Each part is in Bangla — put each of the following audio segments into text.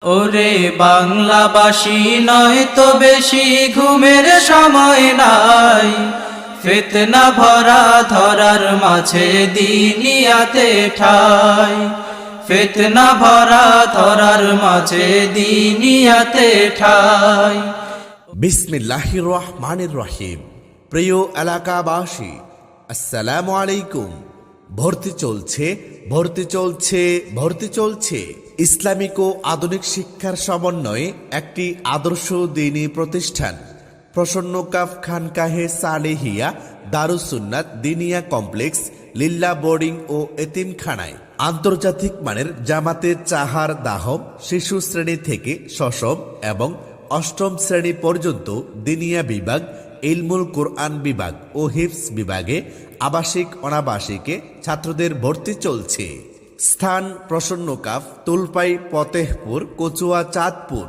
ওরে বাংলাবাসী নয় তো বেশি ঘুমের সময় নাই, ফিতনা ভরা ধরার মাঝে দিনিয়াতে ঠাই, ফিতনা ভরা ধরার মাঝে দিনিয়াতে ঠাই। বিসমিল্লাহির রহমানির রহিম। প্রিয় এলাকাবাসী, আসসালামু আলাইকুম। ভর্তি চলছে ইসলামিক ও আধুনিক শিক্ষার সমন্বয়ে একটি আদর্শ দ্বীনী প্রতিষ্ঠান প্রসন্ন কাফ খানকাহে সালেহিয়া দারুস সুন্নাত দিনিয়া কমপ্লেক্স, লিল্লা বোর্ডিং ও এতিমখানায় আন্তর্জাতিক মানের জামাতে চাহার দাহম শিশু শ্রেণী থেকে ষষ্ঠ এবং অষ্টম শ্রেণী পর্যন্ত দিনিয়া বিভাগ, ইলমুল কোরআন বিভাগ ও হিফজ বিভাগে আবাসিক অনাবাসিকে ছাত্রদের ভর্তি চলছে। স্থান প্রসন্ন কাফ, তুলপাই, ফতেহপুর, কচুয়া, চাঁদপুর।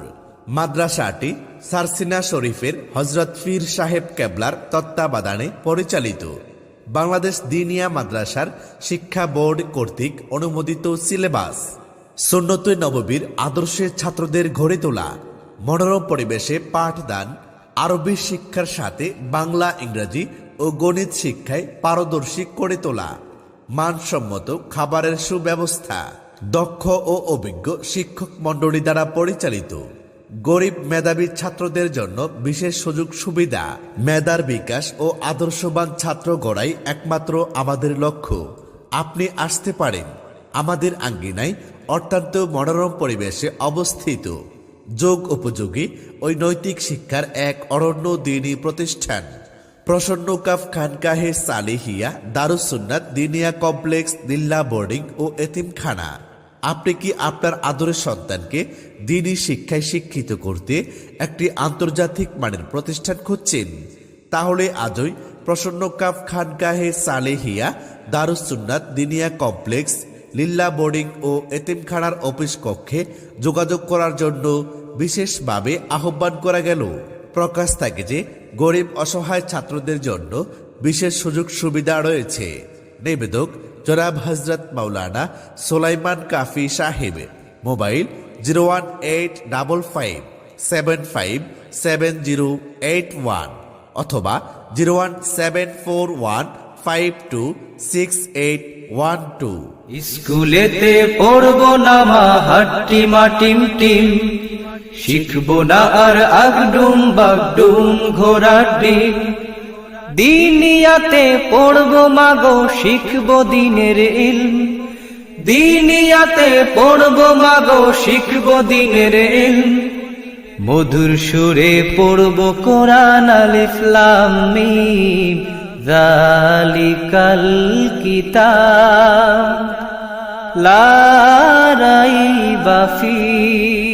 মাদ্রাসাটি সারসিনা শরীফের হজরত পীর সাহেব কেবলার তত্ত্বাবধানে পরিচালিত। বাংলাদেশ দিনিয়া মাদ্রাসার শিক্ষা বোর্ড কর্তৃক অনুমোদিত সিলেবাস। সুন্নতে নববীর আদর্শে ছাত্রদের গড়ে তোলা, মনোরম পরিবেশে পাঠদান, আরবি শিক্ষার সাথে বাংলা, ইংরেজি ও গণিত শিক্ষায় পারদর্শী করে তোলা, মানসম্মত খাবারের সুব্যবস্থা, দক্ষ ও অভিজ্ঞ শিক্ষক মণ্ডলী দ্বারা পরিচালিত। গরিব মেধাবী ছাত্রদের জন্য বিশেষ সুযোগ সুবিধা। মেধার বিকাশ ও আদর্শবান ছাত্র গড়াই একমাত্র আমাদের লক্ষ্য। আপনি আসতে পারেন। আমাদের আঙ্গিনায় অত্যন্ত মনোরম পরিবেশে অবস্থিত, যোগ উপযোগী ওই নৈতিক শিক্ষার এক অনন্য দ্বীনী প্রতিষ্ঠান প্রসন্ন কাফ খানকাহে সালেহিয়া দারুস সুন্নাত দিনিয়া কমপ্লেক্স, লিল্লা বোর্ডিং ও এতিমখানা। আপনি কি আপনার আদরের সন্তানকে দ্বীনী শিক্ষায় শিক্ষিত করতে একটি আন্তর্জাতিক মানের প্রতিষ্ঠান খুঁজছেন? তাহলে আজই প্রসন্ন কাফ খানকাহে সালেহিয়া দারুস সুন্নাত দিনিয়া কমপ্লেক্স, লিল্লা বোর্ডিং ও এতিমখানার অফিস কক্ষে যোগাযোগ করার জন্য বিশেষভাবে আহ্বান করা গেল। প্রকাশ থাকে যে গরিব অসহায় ছাত্রদের জন্য বিশেষ সুযোগ সুবিধা রয়েছে। নিবেদক জনাব হজরত মাওলানা সোলাইমান কাফি সাহেব। মোবাইল 01855757081 অথবা 01741526812। স্কুলেতে পড়বো না মা হাট্টি মাটিম টিম, শিখবো না আর আগডুম বাগডুম ঘোড়ার ডিম। দিনিয়াতে পড়বো মাগো শিখবো দিনের ইলম, দিনিয়াতে পড়বো মাগো শিখবো দিনের ইলম। মধুর সুরে পড়বো কোরআন আলিফ লাম মিম, যালিকাল কিতাব লা রাইবা ফীহ।